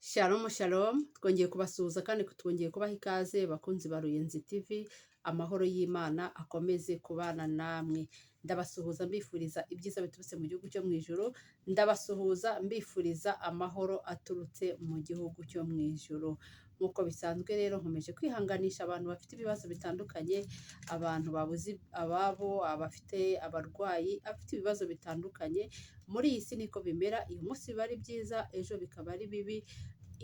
Shalom shalom, twongeye kubasuhuza kandi twongeye kubaha ikaze bakunzi ba Ruyenzi TV, amahoro y'Imana akomeze kubana namwe. Ndabasuhuza mbifuriza ibyiza biturutse mu gihugu cyo mu ijuru, ndabasuhuza mbifuriza amahoro aturutse mu gihugu cyo mu ijuru. Nk'uko bisanzwe rero nkomeje kwihanganisha abantu bafite ibibazo bitandukanye, abantu babuze ababo, abafite abarwayi, abafite ibibazo bitandukanye. Muri iyi si niko bimera, uyu munsi biba ari byiza, ejo bikaba ari bibi,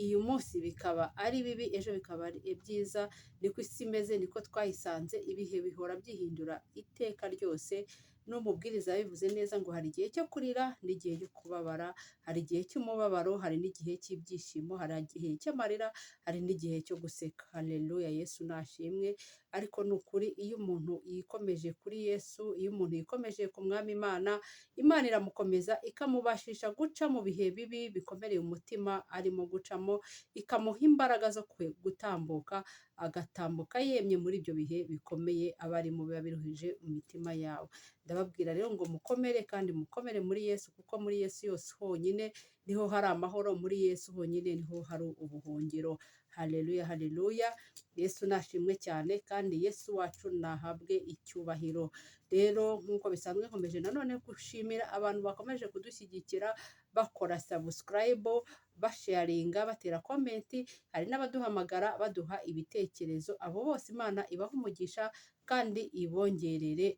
uyu munsi bikaba ari bibi, ejo bikaba ari byiza. Niko isi imeze, niko twayisanze, ibihe bihora byihindura iteka ryose. N'umubwiriza yabivuze neza ngo hari igihe cyo kurira n'igihe cyo kubabara, hari igihe cy'umubabaro, hari n'igihe cy'ibyishimo, hari igihe cy'amarira, hari n'igihe cyo guseka. Haleluya, Yesu nashimwe. Ariko ni ukuri, iyo umuntu yikomeje kuri Yesu, iyo umuntu yikomeje ku Mwami Imana, Imana iramukomeza ikamubashisha guca mu bihe bibi bikomereye umutima arimo gucamo, ikamuha imbaraga zo gutambuka, agatambuka yemye muri ibyo bihe bikomeye aba arimo biba biruhije imitima yawe. Ndababwira rero ngo mukomere kandi mukomere muri Yesu, kuko muri Yesu yose honyine niho hari amahoro, muri Yesu honyine niho hari ubuhungiro. Haleluya, haleluya. Yesu nashimwe cyane kandi Yesu wacu nahabwe icyubahiro. Rero nk'uko bisanzwe nkomeje nanone gushimira abantu bakomeje kudushyigikira, bakora subscribe, basharinga, batera komenti, hari n'abaduhamagara baduha ibitekerezo. Abo bose Imana ibaha umugisha kandi ibongerere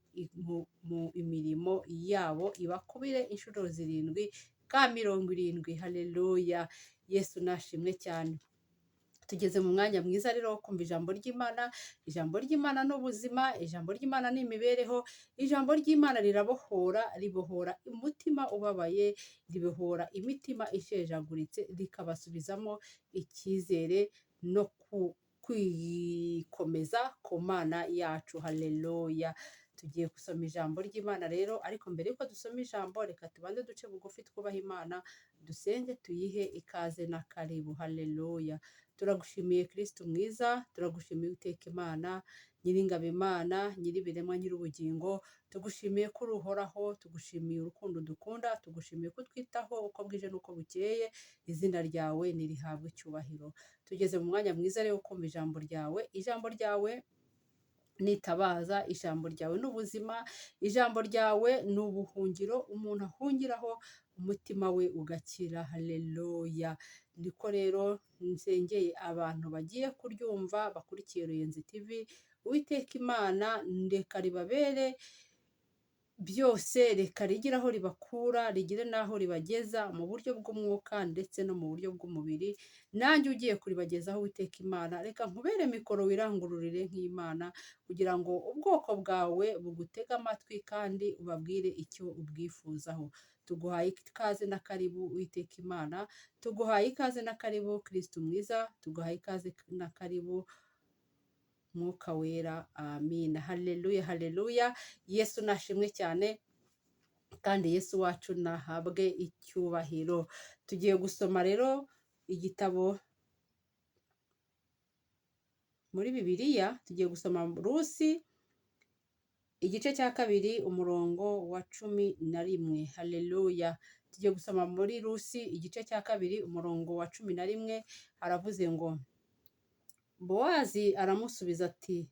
mu imirimo yabo, ibakubire inshuro 7 ka 70. Haleluya, Yesu nashimwe cyane. Tugeze mu mwanya mwiza rero wo kumva ijambo ry'Imana. Ijambo ry'Imana ni ubuzima, ijambo ry'Imana ni imibereho, ijambo ry'Imana rirabohora, ribohora umutima ubabaye, ribohora imitima ishejaguritse, rikabasubizamo icyizere no kwikomeza ku Mana yacu. Haleluya. Tugiye gusoma ijambo ry'Imana rero, ariko mbere yuko dusoma ijambo, reka tubanze duce bugufi twubaha Imana, dusenge tuyihe ikaze na karibu. Haleluya. Turagushimiye Kristo mwiza, turagushimiye Uwiteka Imana, Nyiringabo Imana, Nyiribiremwa, Nyir'ubugingo. Tugushimiye ko uruhoraho, tugushimiye urukundo dukunda, tugushimiye ko twitaho uko bwije n'uko bukeye. Izina ryawe nirihabwe icyubahiro. Tugeze mu mwanya mwiza rero wo kumva ijambo ryawe. Ijambo ryawe nitabaza, ijambo ryawe ni ubuzima, ijambo ryawe ni ubuhungiro umuntu ahungiraho umutima we ugakira. Haleluya. Niko rero nsengeye abantu bagiye kuryumva, bakurikiye Ruyenzi TV. Uwiteka Imana reka ribabere byose, reka rigire aho ribakura, rigire n'aho ribageza mu buryo bw'umwuka ndetse no mu buryo bw'umubiri. Nanjye ugiye kuribagezaho Uwiteka Imana, reka nkubere mikoro wirangururire nk'Imana, kugira ngo ubwoko bwawe bugutege amatwi kandi ubabwire icyo ubwifuzaho. Tuguhaye ikaze na karibu Uwiteka Imana, tuguhaye ikaze na karibu Kristo mwiza, tuguhaye ikaze na karibu Mwuka wera. Amina. Haleluya, haleluya. Yesu nashimwe cyane kandi Yesu wacu nahabwe icyubahiro. Tugiye gusoma rero igitabo muri Bibiliya, tugiye gusoma Rusi igice cya 2 umurongo wa 11. Haleluya. Tugiye gusoma muri Rusi igice cya 2 umurongo wa 11. Haravuze ngo, Bowazi aramusubiza ati,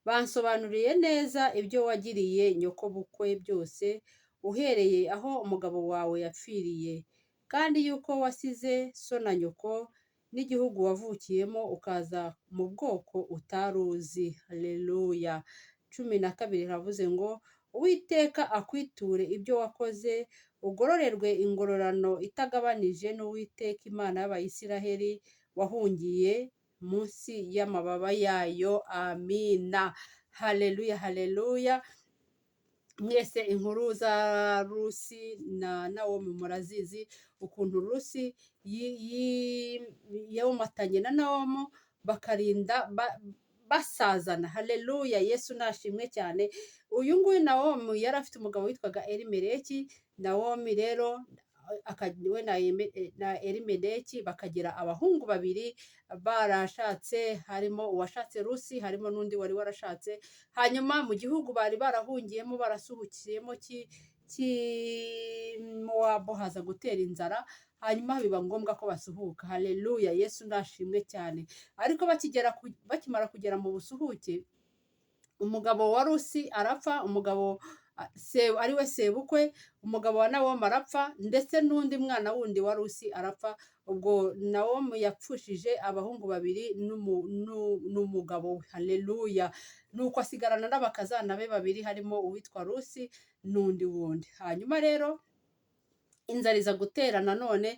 bansobanuriye neza ibyo wagiriye nyoko bukwe byose, uhereye aho umugabo wawe yapfiriye, kandi yuko wasize so na nyoko n'igihugu wavukiyemo, ukaza mu bwoko utari uzi. Haleluya. 12 haravuze ngo, Uwiteka akwiture ibyo wakoze, ugororerwe ingororano itagabanije n'Uwiteka Imana y'Abayisiraheli wahungiye munsi y'amababa yayo. Amina. Haleluya, haleluya. Mwese inkuru za Rusi na Nawomi murazizi, ukuntu Rusi yomatanye na Nawomi bakarinda basazana. Haleluya, Yesu nashimwe cyane. Uyu nguyu Nawomi yari afite umugabo witwaga Elimeleki. Nawomi rero we na Elimeleki bakagira abahungu 2 barashatse, harimo uwashatse Rusi, harimo n'undi wari warashatse. Hanyuma mu gihugu bari barahungiyemo, barasuhukiyemo Mowabu, haza gutera inzara. hanyuma biba ngombwa ko basuhuka. Haleluya, Yesu ndashimwe cyane. Ariko bakimara kugera mu busuhuke, umugabo wa Rusi arapfa, umugabo ari we sebukwe, umugabo wa Nawomi arapfa, ndetse n'undi mwana wundi wa Rusi arapfa. Ubwo Nawomi yapfushije abahungu babiri n'umugabo we. Haleluya. Nuko asigarana n'abakazana be babiri, harimo uwitwa Rusi n'undi wundi. Hanyuma rero inzara iza gutera nanone,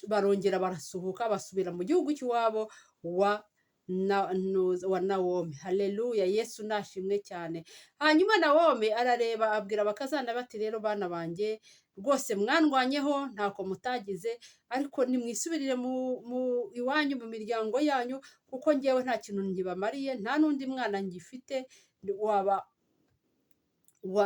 barongera barasuhuka basubira mu gihugu cy'iwabo wa Nawomi. Haleluya, Yesu nashimwe cyane. Hanyuma Nawomi arareba abwira abakazana bati, rero bana banjye, rwose mwandwanyeho ntako mutagize, ariko nimwisubirire mu iwanyu mu miryango yanyu, kuko ngewe nta kintu ngibamariye, nta n'undi mwana ngifite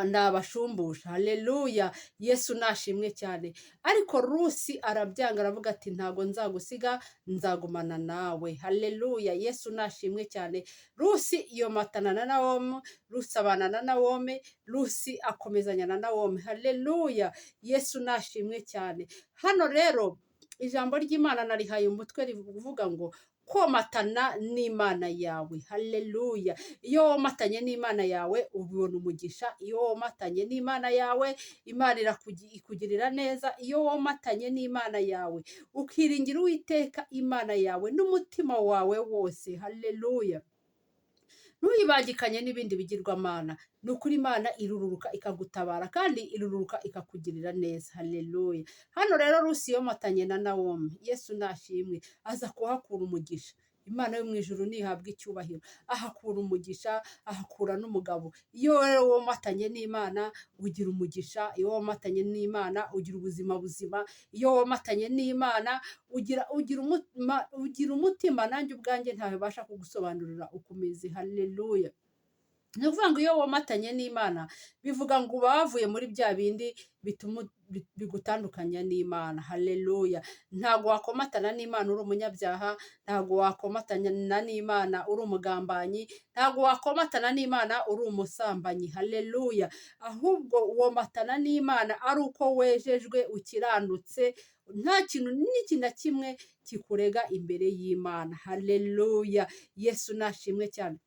nabashumbusha. Haleluya, Yesu nashimwe cyane. Ariko Rusi arabyanga, aravuga ati, ntago nzagusiga, nzagumana nawe. Haleluya, Yesu nashimwe cyane. Rusi yomatana na Nawomi, Rusi abana na Nawomi, Rusi akomezanya na Nawomi. Haleluya, Yesu nashimwe cyane. Hano rero ijambo ry'Imana narihaye umutwe rivuga ngo komatana n'Imana yawe. Haleluya. Iyo womatanye n'Imana yawe ubona umugisha. Iyo womatanye n'Imana yawe, Imana ikugirira neza. Iyo womatanye n'Imana yawe ukiringira Uwiteka Imana yawe n'umutima wawe wose. Haleluya. Ntuyibangikanye n'ibindi bigirwamana. Ni ukuri Imana irururuka ikagutabara, kandi irururuka ikakugirira neza. Haleluya. Hano rero Rusi yomatanye na Nawomi. Yesu nashimwe. Aza kuhakura umugisha. Imana yo mu ijuru nihabwa icyubahiro. Ahakura umugisha, ahakura n'umugabo. Iyo rero womatanye n'Imana ugira umugisha. Iyo womatanye n'Imana ugira ubuzima buzima. Iyo womatanye n'Imana ugira umutima nanjye ubwanjye ntawe basha kugusobanurira ukomeze. Haleluya. Ni ukuvuga ngo iyo womatanye n'Imana bivuga ngo uba wavuye muri bya bindi bituma bigutandukanya n'Imana. Haleluya. Ntago wakomatana n'Imana uri umunyabyaha, ntago wakomatana n'Imana uri umugambanyi, ntago wakomatana n'Imana uri umusambanyi. Haleluya. Ahubwo womatana n'Imana ari uko wejejwe, ukiranutse, nta kintu n'iki na kimwe kikurega imbere y'Imana. Haleluya, Yesu nashimwe cyane.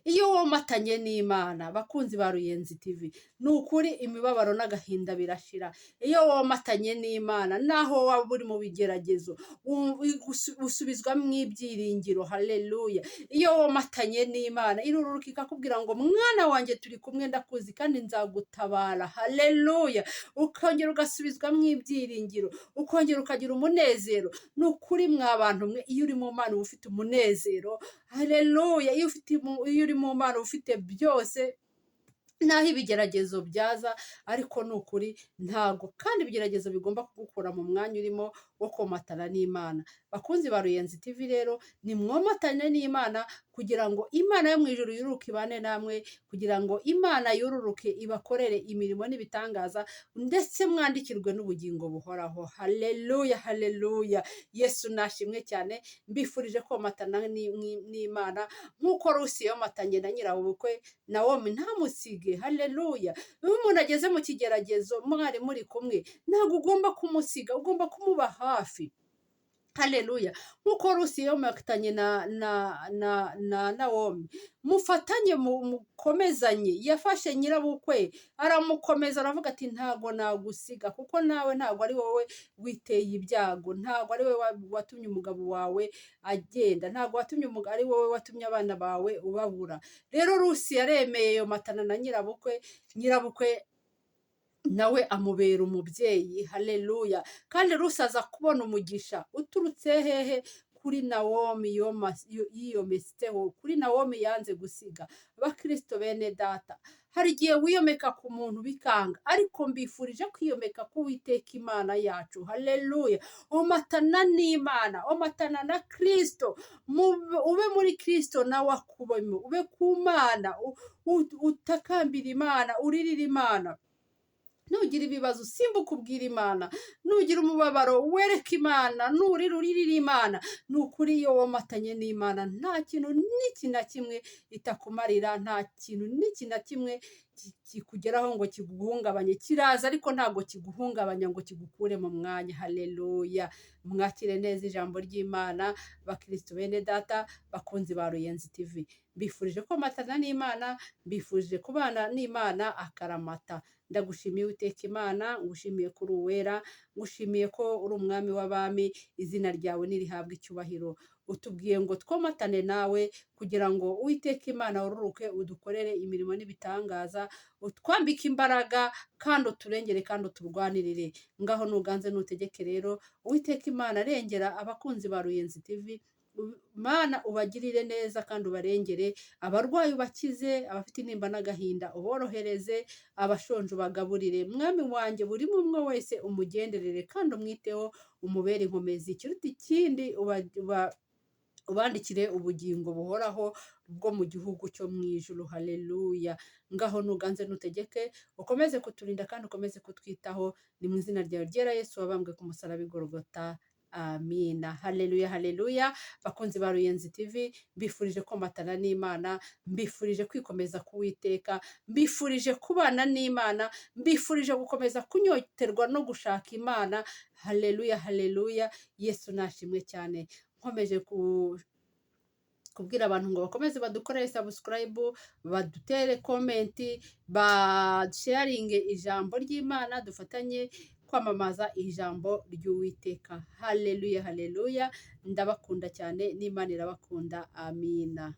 Iyo womatanye n'Imana, bakunzi ba Ruyenzi TV, ni ukuri imibabaro n'agahinda birashira. Iyo womatanye n'Imana, naho waba uri mu bigeragezo, usubizwamo ibyiringiro. Haleluya. Iyo womatanye n'Imana, irururuka ikakubwira ngo, mwana wanjye turi kumwe, ndakuzi kandi nzagutabara. Haleluya. Ukongera ugasubizwamo ibyiringiro, ukongera ukagira umunezero. Ni ukuri mwa bantu mwe, iyo uri mu Mana uba ufite umunezero. Haleluya. Iyo uri mu Mana ufite byose, naho ibigeragezo byaza, ariko ni ukuri ntago kandi ibigeragezo bigomba kugukura mu mwanya urimo wo komatana n'Imana. Bakunzi ba Ruyenzi TV rero, ni mwomatane n'Imana kugira ngo Imana yo mu ijuru yururuke ibane namwe, kugira ngo Imana yururuke ibakorere imirimo n'ibitangaza, ndetse mwandikirwe n'ubugingo buhoraho. Haleluya, haleluya. Yesu nashimwe cyane. Mbifurije komatana n'Imana nk'uko Rusi yomatanye na nyirabukwe Nawomi, ntamusige. Haleluya. Iyo umuntu ageze mu kigeragezo mwari muri kumwe, ntabwo ugomba kumusiga, ugomba kumuba hafi. Haleluya. Nk'uko Rusi yomatanye na Nawomi, mufatanye, mukomezanye. Yafashe nyirabukwe aramukomeza, aravuga ati, ntago nagusiga, kuko nawe ntago ari wowe witeye ibyago, ntago ari wowe watumye umugabo wawe agenda, ntago ari wowe watumye abana bawe ubabura. Rero Rusi yaremeye yomatana na nyirabukwe, nyirabukwe nawe amubera umubyeyi. Haleluya. Kandi Rusi aza kubona umugisha uturutse hehe? Kuri Nawomi yiyomesteho, kuri Nawomi yanze gusiga. Bakristo bene data, hari igihe wiyomeka ku muntu bikanga, ariko mbifurije kwiyomeka ku Uwiteka Imana yacu. Haleluya. Omatana n'Imana, omatana na Kristo, ube muri Kristo nawe akubemo, ube ku Mana, utakambira Imana, uririra Imana. nugira ibibazo usimbuke ubwira Imana, nugira umubabaro wereke Imana, nurira uririre Imana. Ni ukuri iyo womatanye n'Imana nta kintu n'iki na kimwe itakumarira, nta kintu n'iki na kimwe kikugeraho ngo kiguhungabanye. Kiraza ariko ntabwo kiguhungabanya ngo kigukure mu mwanya. Haleluya! Mwakire neza ijambo ry'Imana, bakristo bene data, bakunzi ba Ruyenzi TV. Mbifurije komatana n'Imana, mbifurije kubana n'Imana akaramata. Ndagushimiye Uwiteka Imana, ngushimiye ko uri uwera, ngushimiye ko uri umwami w'abami, izina ryawe nirihabwe icyubahiro. Utubwiye ngo twomatane nawe kugira ngo Uwiteka Imana wururuke udukorere imirimo n'ibitangaza, utwambike imbaraga kandi uturengere kandi uturwanirire. Ngaho nuganze nutegeke rero, Uwiteka Imana rengera abakunzi ba Ruyenzi TV, Mana ubagirire neza kandi ubarengere, abarwayi ubakize, abafite intimba n'agahinda uborohereze, abashonje ubagaburire. Mwami wanjye buri umwe wese umugenderere kandi umwiteho, umubere inkomezi. Ikiruta ikindi ubandikire ubugingo buhoraho bwo mu gihugu cyo mu ijuru. Haleluya! Ngaho nuganze nutegeke, ukomeze kuturinda kandi ukomeze kutwitaho. Ni mu izina ryawe ryera Yesu wabambwe ku musaraba i Golgotha. Amina. Haleluya, haleluya. Bakunzi ba Ruyenzi TV, mbifurije komatana n'Imana, mbifurije kwikomeza kuwiteka, mbifurije kubana n'Imana, mbifurije gukomeza kunyoterwa no gushaka Imana. Haleluya, haleluya. Yesu nashimwe cyane. Nkomeje kubwira abantu ngo bakomeze badukorere subscribe, badutere komenti, basharinge ijambo ry'Imana, dufatanye kwamamaza ijambo ry'Uwiteka. Haleluya, haleluya. Ndabakunda cyane n'Imana irabakunda. Amina.